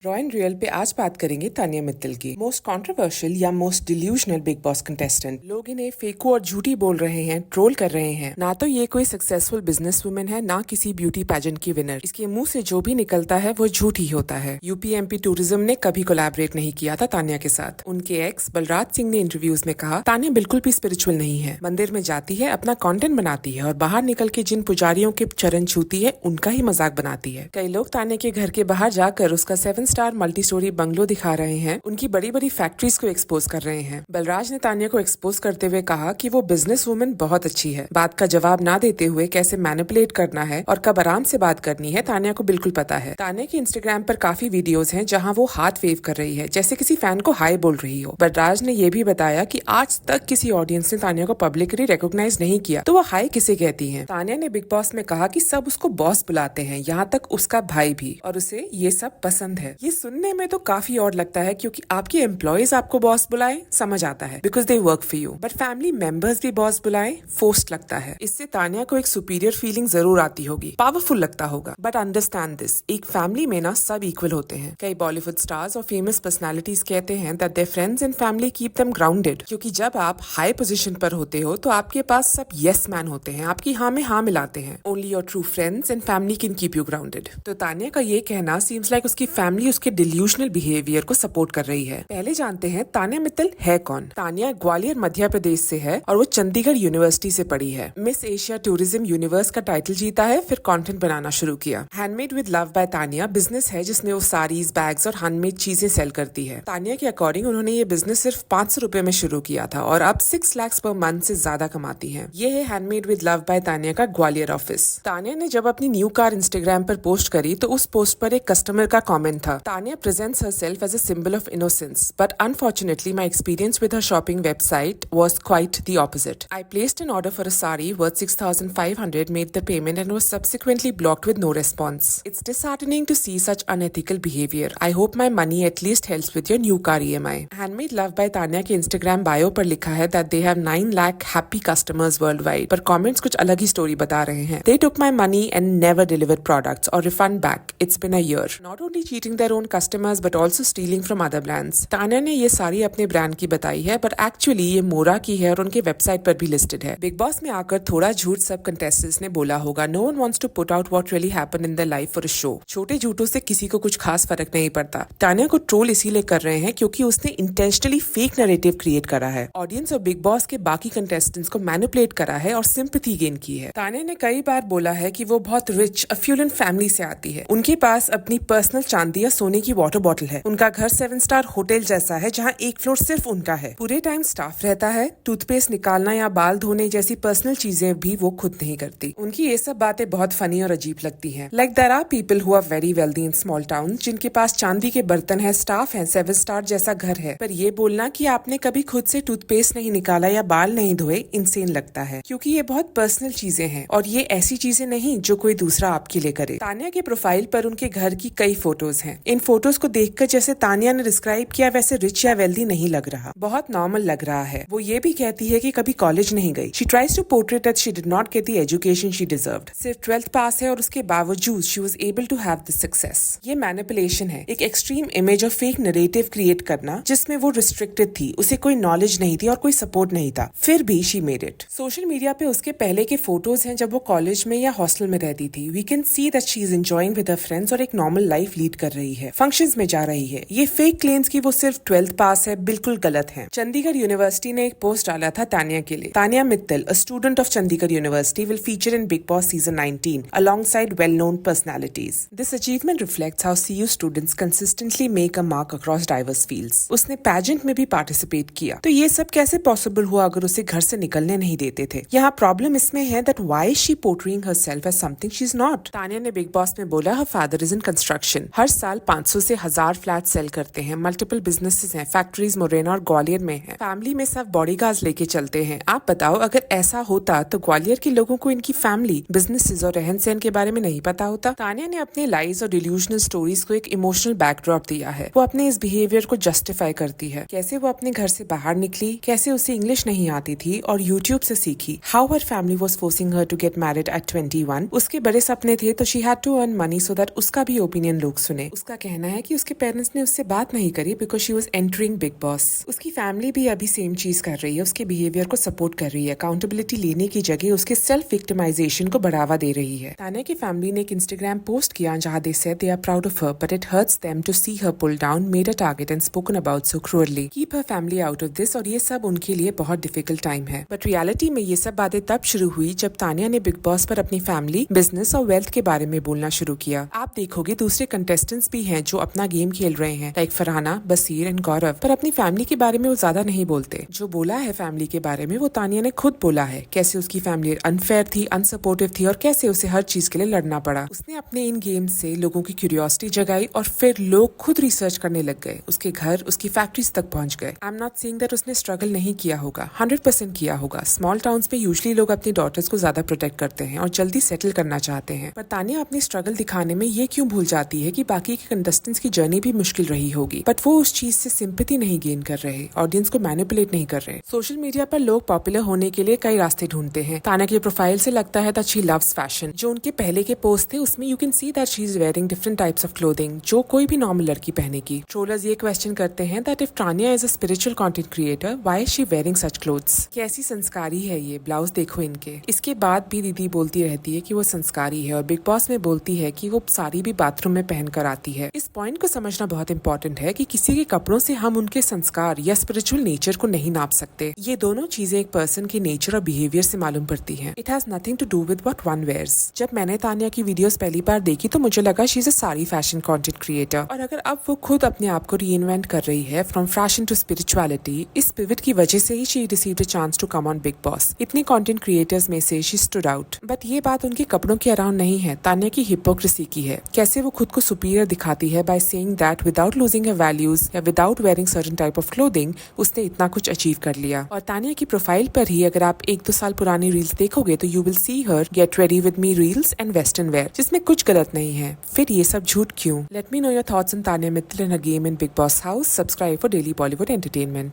Raw and real पे आज बात करेंगे तानिया मित्तल की। मोस्ट कंट्रोवर्शियल या most delusional big boss contestant. लोग इन्हें फेको और झूठी बोल रहे हैं, ट्रोल कर रहे हैं। ना तो ये कोई सक्सेसफुल बिजनेस वुमेन है, ना किसी ब्यूटी पैजेंट की विनर। इसके मुंह से जो भी निकलता है वो झूठ ही होता है। यूपी एमपी टूरिज्म ने कभी कोलैबोरेट नहीं किया था तानिया के साथ। उनके एक्स बलराज सिंह ने इंटरव्यूज में कहा, तानिया बिल्कुल भी स्पिरिचुअल नहीं है। मंदिर में जाती है, अपना कंटेंट बनाती है और बाहर निकल के जिन पुजारियों के चरण छूती है उनका ही मजाक बनाती है। कई लोग तानिया के घर के बाहर जाकर उसका 7 स्टार मल्टी स्टोरी बंगलो दिखा रहे हैं, उनकी बड़ी बड़ी फैक्ट्रीज को एक्सपोज कर रहे हैं। बलराज ने तानिया को एक्सपोज करते हुए कहा कि वो बिजनेस वुमेन बहुत अच्छी है। बात का जवाब ना देते हुए कैसे मैनिपुलेट करना है और कब आराम से बात करनी है तानिया को बिल्कुल पता है। तानिया के इंस्टाग्राम पर काफी वीडियोस हैं जहां वो हाथ वेव कर रही है जैसे किसी फैन को हाई बोल रही हो। बलराज ने ये भी बताया कि आज तक किसी ऑडियंस ने तानिया को पब्लिकली रिकॉग्नाइज नहीं किया, तो वो हाई किसे कहती है। तानिया ने बिग बॉस में कहा कि सब उसको बॉस बुलाते हैं, यहाँ तक उसका भाई भी, और उसे ये सब पसंद है। ये सुनने में तो काफी और लगता है क्योंकि आपके एम्प्लॉयज आपको बॉस बुलाए समझ आता है, because they work for you, but family members भी बॉस बुलाए फोर्स्ड लगता है। इससे तानिया को एक सुपीरियर फीलिंग जरूर आती होगी, पावरफुल लगता होगा। बट अंडरस्टैंड दिस, एक फैमिली में ना सब इक्वल होते हैं। कई बॉलीवुड स्टार्स और फेमस पर्सनैलिटीज कहते हैं that their friends and family keep them grounded, क्योंकि जब आप हाई पोजीशन पर होते हो तो आपके पास सब यस मैन होते हैं, आपकी हाँ में हाँ मिलाते हैं। Only your true friends and family can keep you grounded. तो तानिया का ये कहना सीम्स लाइक उसकी फैमिली उसके डिल्यूशनल बिहेवियर को सपोर्ट कर रही है। पहले जानते हैं तानिया मित्तल है कौन। तानिया ग्वालियर मध्य प्रदेश से है और वो चंडीगढ़ यूनिवर्सिटी से पढ़ी है। मिस एशिया टूरिज्म यूनिवर्स का टाइटल जीता है, फिर कंटेंट बनाना शुरू किया। Handmade with love by Tania business है जिसमें वो साड़ीज, बैग्स और हैंडमेड चीजें सेल करती है। तानिया के अकॉर्डिंग उन्होंने ये बिजनेस सिर्फ 500 रुपए में शुरू किया था और अब 6 लाख पर मंथ से ज्यादा कमाती है। ये है handmade with love by Tania का ग्वालियर ऑफिस। तानिया ने जब अपनी न्यू कार इंस्टाग्राम पर पोस्ट करी तो उस पोस्ट पर एक कस्टमर का कमेंट था, Tania presents herself as a symbol of innocence, but unfortunately my experience with her shopping website was quite the opposite. I placed an order for a sari worth 6,500, made the payment and was subsequently blocked with no response. It's disheartening to see such unethical behavior. I hope my money at least helps with your new car EMI. Handmade Love by Tanya के Instagram bio पर लिखा है that they have 9 lakh happy customers worldwide, पर comments कुछ अलग ही story बता रहे हैं। They took my money and never delivered products or refund back. It's been a year. Not only cheating their own customers but also stealing from other brands. Tania ने ये सारी अपने ब्रांड की बताई है, बट एक्चुअली ये मोरा की है और उनके वेबसाइट पर भी लिस्टेड है। बिग बॉस में आकर थोड़ा झूठ सब कंटेस्टेंट्स ने बोला होगा। No one wants to put out what really happened in their life for a show. छोटे झूठों से किसी को कुछ खास फर्क नहीं पड़ता। तानिया को ट्रोल इसीलिए कर रहे हैं क्योंकि उसने इंटेंशनली फेक नैरेटिव क्रिएट करा है। ऑडियंस और बिग बॉस के बाकी कंटेस्टेंट्स को मैनिपुलेट करा है और सिंपैथी गेन की है। तानिया ने कई बार बोला है कि वो बहुत रिच अफ्लुएंट फैमिली से आती है। उनके पास अपनी पर्सनल चांदी या सोने की वाटर बॉटल है। उनका घर 7 स्टार होटल जैसा है जहाँ एक फ्लोर सिर्फ उनका है। पूरे टाइम स्टाफ रहता है। टूथपेस्ट निकालना या बाल धोने जैसी पर्सनल चीजें भी वो खुद नहीं करती। उनकी ये सब बातें बहुत फनी और अजीब लगती हैं। Like there are people who are very wealthy in small town जिनके पास चांदी के बर्तन है, स्टाफ है, 7 स्टार जैसा घर है, पर ये बोलना कि आपने कभी खुद से टूथपेस्ट नहीं निकाला या बाल नहीं धोए इंसेन लगता है, क्योंकि ये बहुत पर्सनल चीजें हैं और ये ऐसी चीजें नहीं जो कोई दूसरा आपके लिए करे। तानिया के प्रोफाइल पर उनके घर की कई फोटोज हैं। इन फोटोज को देखकर जैसे तानिया ने डिस्क्राइब किया वैसे रिच या वेल्दी नहीं लग रहा, बहुत नॉर्मल लग रहा है। वो ये भी कहती है कि कभी कॉलेज नहीं गई। She tries to portrait that she did not get the education she deserved. सिर्फ 12th पास है और उसके बावजूद she was able to have the success. ये मैनिपुलेशन है, एक एक्सट्रीम इमेज और फेक नैरेटिव क्रिएट करना जिसमें वो रिस्ट्रिक्टेड थी, उसे कोई नॉलेज नहीं थी और कोई सपोर्ट नहीं था, फिर भी she made it. Social media पे उसके पहले के फोटोज हैं जब वो कॉलेज में या हॉस्टल में रहती थी। We can see that she is enjoying with her friends और एक नॉर्मल लाइफ लीड कर रही है, फंक्शंस में जा रही है। ये फेक क्लेम्स की वो सिर्फ 12th पास है बिल्कुल गलत है। चंडीगढ़ यूनिवर्सिटी ने एक पोस्ट डाला था तानिया के लिए। Tania Mittal, a student of Chandigarh University, will feature in Big Boss season 19 alongside well-known personalities. This achievement reflects how CU students consistently make a mark across diverse fields. उसने pageant में भी participate किया। तो ये सब कैसे possible हुआ अगर उसे घर से निकलने नहीं देते थे? यहाँ प्रॉब्लम इसमें है that why is she portraying herself as something she's not? Tania ने बिग बॉस में बोला her father is in construction. हर साल 500 से 1000 फ्लैट सेल करते हैं। मल्टीपल बिजनेसेस हैं, फैक्ट्रीज मोरेना और ग्वालियर में हैं। फैमिली में सब बॉडीगार्ड्स लेके चलते हैं। आप बताओ अगर ऐसा होता तो ग्वालियर के लोगों को इनकी फैमिली, बिजनेसेस और रहन सहन के बारे में नहीं पता होता। तानिया ने अपने लाइज और डिल्यूजनल स्टोरीज को एक इमोशनल बैकड्रॉप दिया है। वो अपने इस बिहेवियर को जस्टिफाई करती है। कैसे वो अपने घर से बाहर निकली, कैसे उसे इंग्लिश नहीं आती थी और यूट्यूब से सीखी। How her family was forcing her to get married at 21। उसके बड़े सपने थे तो she had to earn money so that उसका भी ओपिनियन लोग सुने। उसका उसका कहना है कि उसके पेरेंट्स ने उससे बात नहीं करी because she was entering big boss. उसकी फैमिली भी अभी सेम चीज कर रही है, उसके बिहेवियर को सपोर्ट कर रही है, अकाउंटेबिलिटी लेने की जगह उसके सेल्फ विक्टिमाइजेशन को बढ़ावा दे रही है। तान्या की फैमिली ने एक इंस्टाग्राम पोस्ट किया जहां they said they are proud of her but it hurts them to see her pull down, made a target and spoken about so cruelly, keep her family out of this. और ये सब उनके लिए बहुत difficult time है। But reality में ये सब बातें तब शुरू हुई जब तान्या ने बिग बॉस पर अपनी फैमिली, बिजनेस और वेल्थ के बारे में बोलना शुरू किया। आप देखोगे दूसरे कंटेस्टेंट्स भी हैं जो अपना गेम खेल रहे हैं, लाइक फरहाना, बसीर एंड गौरव, पर अपनी फैमिली के बारे में वो ज्यादा नहीं बोलते। जो बोला है फैमिली के बारे में वो तान्या ने खुद बोला है, कैसे उसकी फैमिली अनफेयर थी, अनसपोर्टिव थी और कैसे उसे हर चीज के लिए लड़ना पड़ा। उसने अपने इन गेम्स से लोगों की क्यूरियोसिटी जगाई और फिर लोग खुद रिसर्च करने लग गए, उसके घर, उसकी फैक्ट्रीज तक पहुंच गए। I am not saying that उसने स्ट्रगल नहीं किया होगा, 100% किया होगा। स्मॉल टाउन्स में यूजुअली लोग अपनी डॉटर्स को ज्यादा प्रोटेक्ट करते हैं और जल्दी सेटल करना चाहते हैं, पर तान्या अपनी स्ट्रगल दिखाने में ये क्यों भूल जाती है कि बाकी के कंटेस्टेंट्स की जर्नी भी मुश्किल रही होगी, बट वो उस चीज से सिंपैथी नहीं गेन कर रहे, ऑडियंस को मैनिपुलेट नहीं कर रहे। सोशल मीडिया पर लोग पॉपुलर होने के लिए कई रास्ते ढूंढते हैं। तान्या की प्रोफाइल से लगता है दैट शी लव्स फैशन। जो उनके पहले के पोस्ट थे उसमें you can see that she is wearing different types of clothing जो कोई भी नॉर्मल लड़की पहनेगी। ट्रोलर्स ये क्वेश्चन करते हैं that if Tanya is a spiritual content creator, why is she wearing such clothes. कैसी संस्कारी है ये, ब्लाउज देखो इनके। इसके बाद भी दीदी बोलती रहती है कि वो संस्कारी है और बिग बॉस में बोलती है कि वो साड़ी भी बाथरूम में पहन कर आती है। इस पॉइंट को समझना बहुत इंपॉर्टेंट है कि किसी के कपड़ों से हम उनके संस्कार या स्पिरिचुअल नेचर को नहीं नाप सकते। ये दोनों चीजें एक पर्सन के नेचर और बिहेवियर से मालूम पड़ती हैं। It has nothing to do with what one wears. जब मैंने तान्या की वीडियोस पहली बार देखी तो मुझे लगा she is a sari fashion content creator, और अगर अब वो खुद अपने आप को रीइन्वेंट कर रही है फ्रॉम फैशन टू स्पिरिचुअलिटी, इस पिवट की वजह से ही she received a chance to come on Bigg Boss. इतने कंटेंट क्रिएटर्स में से शी स्टूड आउट। बट ये बात उनके कपड़ों के अराउंड नहीं है, तान्या की हिपोक्रेसी की है। कैसे वो खुद को सुपीरियर दिखाती है by saying that without losing her values या without wearing certain type of clothing उसने इतना कुछ अचीव कर लिया। और तान्या की प्रोफाइल पर ही अगर आप 1-2 साल पुरानी रील्स देखोगे तो you will see her get ready with me reels and western wear, जिसमें कुछ गलत नहीं है। फिर ये सब झूठ क्यों? Let me know your thoughts on Tanya Mittal and her game in big boss house. Subscribe for daily Bollywood entertainment.